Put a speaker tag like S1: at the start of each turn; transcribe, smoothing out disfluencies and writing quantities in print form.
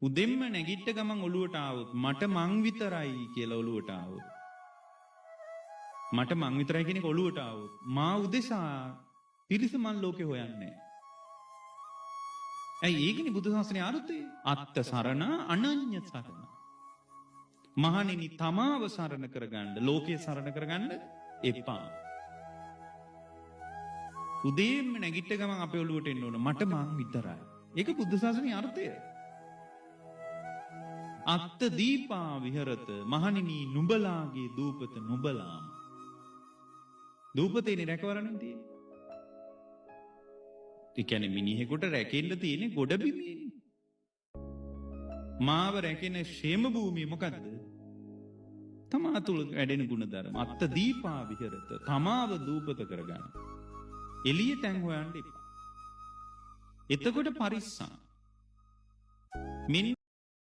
S1: උදෙන්ම නැගිට ගමන් ඔළුවට ආවොත් මට මං විතරයි කියලා ඔළුවට ආවොත් මට මං විතරයි කියන එක ඔළුවට ආවොත් මා උදෙසා පිරිසමන් ලෝකේ හොයන්නේ. ඇයි ඒකනේ බුදු සසුනේ අර්ථය? අත්ත සරණ අනඤ්‍ය සරණ. මහණෙනි තමාව සරණ කරගන්න ලෝකේ සරණ කරගන්න එපා. උදේම නැගිට ගමන් අපේ ඔළුවට එන්න ඕන මට මං විතරයි. ඒක බුදු සසුනේ අර්ථය. අත්ත දීපා විහරත මහණෙනි නුඹලාගේ දූපත නුඹලාම. දූපතේනේ රැකවරණේ තියෙන්නේ. ඒ කියන්නේ මිනිහෙකුට රැකෙන්න තියෙන්නේ ගොඩබිමේනේ. මාව රැකෙන ക്ഷേම භූමිය මොකද්ද? තමා තුල වැඩෙන ගුණධර්ම. අත්ත දීපා විහරත තමාව දූපත කරගන්න. එළියට ඇන් හොයන්න එපා. එතකොට පරිස්සම්.